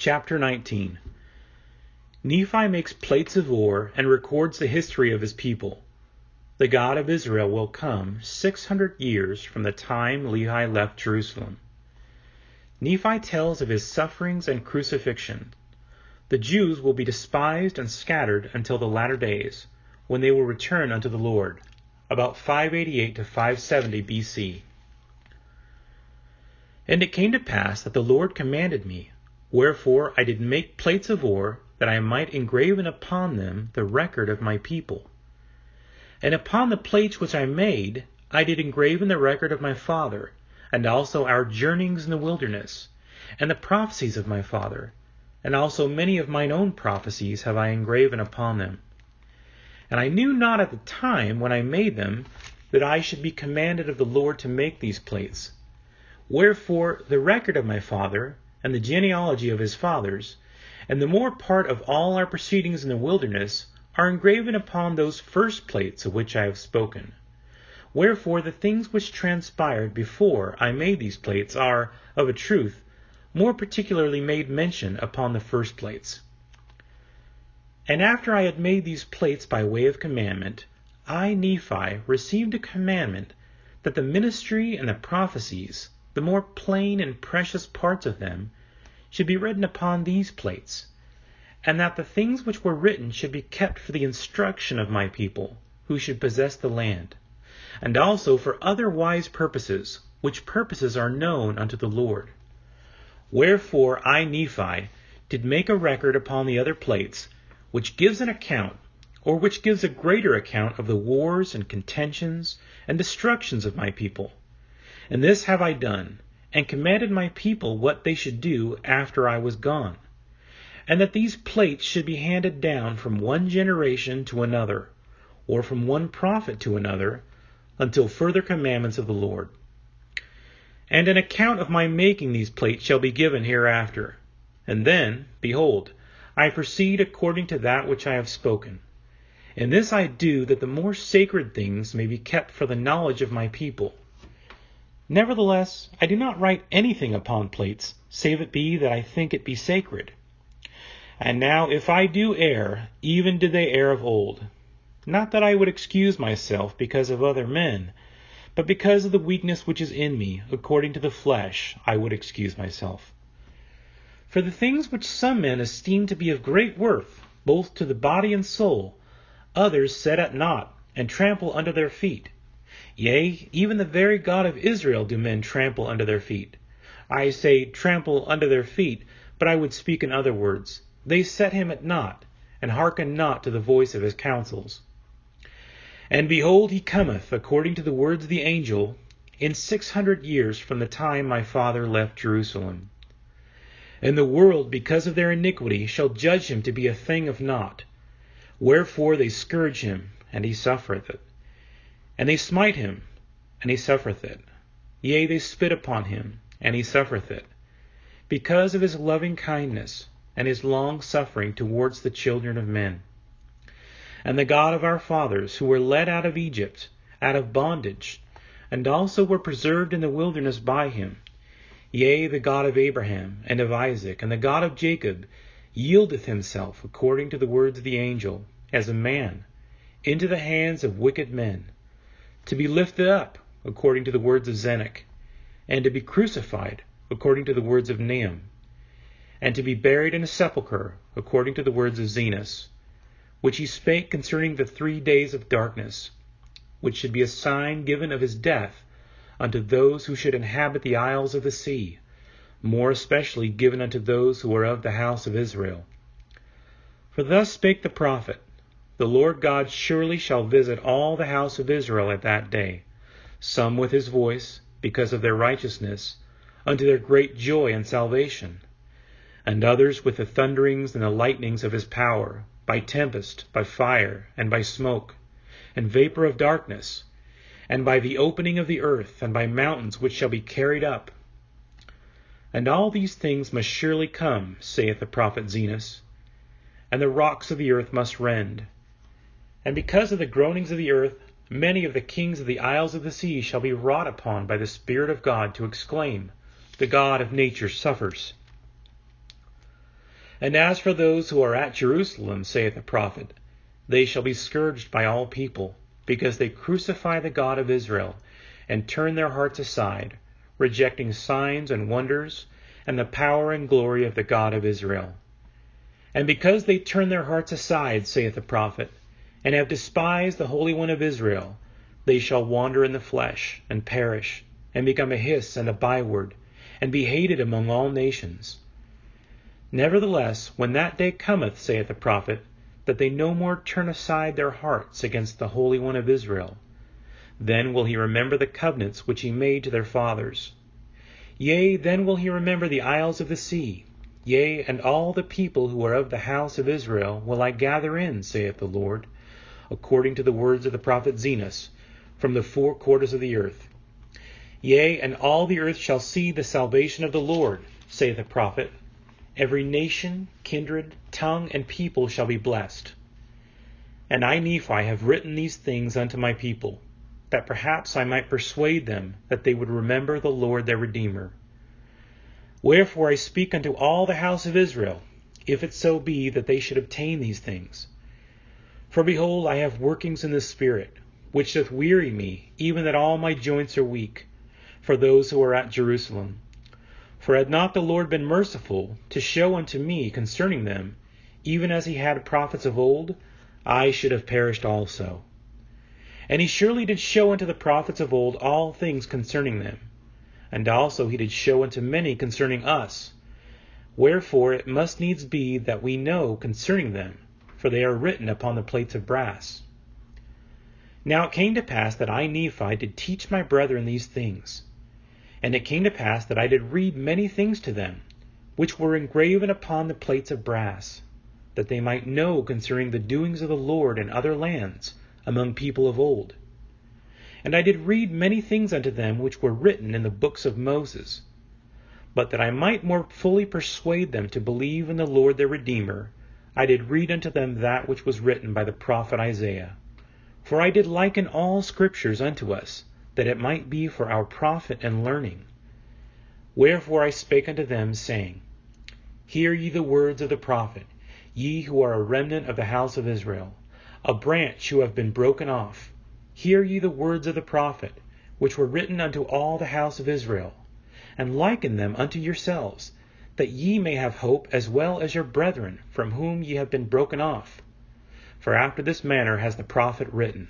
Chapter 19. Nephi makes plates of ore and records the history of his people. The God of Israel will come 600 years from the time Lehi left Jerusalem. Nephi tells of his sufferings and crucifixion. The Jews will be despised and scattered until the latter days, when they will return unto the Lord, about 588 to 570 B.C. And it came to pass that the Lord commanded me, wherefore I did make plates of ore, that I might engraven upon them the record of my people. And upon the plates which I made, I did engraven the record of my father, and also our journeyings in the wilderness, and the prophecies of my father, and also many of mine own prophecies have I engraven upon them. And I knew not at the time when I made them, that I should be commanded of the Lord to make these plates. Wherefore the record of my father, and the genealogy of his fathers, and the more part of all our proceedings in the wilderness, are engraven upon those first plates of which I have spoken. Wherefore the things which transpired before I made these plates are, of a truth, more particularly made mention upon the first plates. And after I had made these plates by way of commandment, I, Nephi, received a commandment that the ministry and the prophecies, the more plain and precious parts of them, should be written upon these plates, and that the things which were written should be kept for the instruction of my people, who should possess the land, and also for other wise purposes, which purposes are known unto the Lord. Wherefore I, Nephi, did make a record upon the other plates, which gives an account, or which gives a greater account of the wars and contentions and destructions of my people. And this have I done, and commanded my people what they should do after I was gone, and that these plates should be handed down from one generation to another, or from one prophet to another, until further commandments of the Lord. And an account of my making these plates shall be given hereafter. And then, behold, I proceed according to that which I have spoken. And this I do, that the more sacred things may be kept for the knowledge of my people. Nevertheless, I do not write anything upon plates, save it be that I think it be sacred. And now if I do err, even did they err of old. Not that I would excuse myself because of other men, but because of the weakness which is in me, according to the flesh, I would excuse myself. For the things which some men esteem to be of great worth, both to the body and soul, others set at naught, and trample under their feet. Yea, even the very God of Israel do men trample under their feet. I say trample under their feet, but I would speak in other words. They set him at naught, and hearken not to the voice of his counsels. And behold, he cometh, according to the words of the angel, in 600 years from the time my father left Jerusalem. And the world, because of their iniquity, shall judge him to be a thing of naught. Wherefore they scourge him, and he suffereth it. And they smite him, and he suffereth it. Yea, they spit upon him, and he suffereth it, because of his loving kindness, and his long suffering towards the children of men. And the God of our fathers, who were led out of Egypt, out of bondage, and also were preserved in the wilderness by him, yea, the God of Abraham, and of Isaac, and the God of Jacob, yieldeth himself, according to the words of the angel, as a man, into the hands of wicked men, to be lifted up, according to the words of Zenock, and to be crucified, according to the words of Nahum, and to be buried in a sepulchre, according to the words of Zenos, which he spake concerning the 3 days of darkness, which should be a sign given of his death unto those who should inhabit the isles of the sea, more especially given unto those who are of the house of Israel. For thus spake the prophet, the Lord God surely shall visit all the house of Israel at that day, some with his voice, because of their righteousness, unto their great joy and salvation, and others with the thunderings and the lightnings of his power, by tempest, by fire, and by smoke, and vapor of darkness, and by the opening of the earth, and by mountains which shall be carried up. And all these things must surely come, saith the prophet Zenos, and the rocks of the earth must rend. And because of the groanings of the earth, many of the kings of the isles of the sea shall be wrought upon by the Spirit of God to exclaim, The God of nature suffers. And as for those who are at Jerusalem, saith the prophet, they shall be scourged by all people, because they crucify the God of Israel, and turn their hearts aside, rejecting signs and wonders, and the power and glory of the God of Israel. And because they turn their hearts aside, saith the prophet, and have despised the Holy One of Israel, they shall wander in the flesh, and perish, and become a hiss and a byword, and be hated among all nations. Nevertheless, when that day cometh, saith the prophet, that they no more turn aside their hearts against the Holy One of Israel, then will he remember the covenants which he made to their fathers. Yea, then will he remember the isles of the sea. Yea, and all the people who are of the house of Israel will I gather in, saith the Lord, according to the words of the prophet Zenos, from the four quarters of the earth. Yea, and all the earth shall see the salvation of the Lord, saith the prophet. Every nation, kindred, tongue, and people shall be blessed. And I, Nephi, have written these things unto my people, that perhaps I might persuade them that they would remember the Lord their Redeemer. Wherefore I speak unto all the house of Israel, if it so be that they should obtain these things. For behold, I have workings in the Spirit, which doth weary me, even that all my joints are weak, for those who are at Jerusalem. For had not the Lord been merciful to show unto me concerning them, even as he had prophets of old, I should have perished also. And he surely did show unto the prophets of old all things concerning them. And also he did show unto many concerning us. Wherefore it must needs be that we know concerning them, for they are written upon the plates of brass. Now it came to pass that I, Nephi, did teach my brethren these things. And it came to pass that I did read many things to them, which were engraven upon the plates of brass, that they might know concerning the doings of the Lord in other lands, among people of old. And I did read many things unto them which were written in the books of Moses, but that I might more fully persuade them to believe in the Lord their Redeemer, I did read unto them that which was written by the prophet Isaiah. For I did liken all scriptures unto us, that it might be for our profit and learning. Wherefore I spake unto them, saying, Hear ye the words of the prophet, ye who are a remnant of the house of Israel, a branch who have been broken off. Hear ye the words of the prophet, which were written unto all the house of Israel, and liken them unto yourselves, that ye may have hope as well as your brethren, from whom ye have been broken off. For after this manner has the prophet written.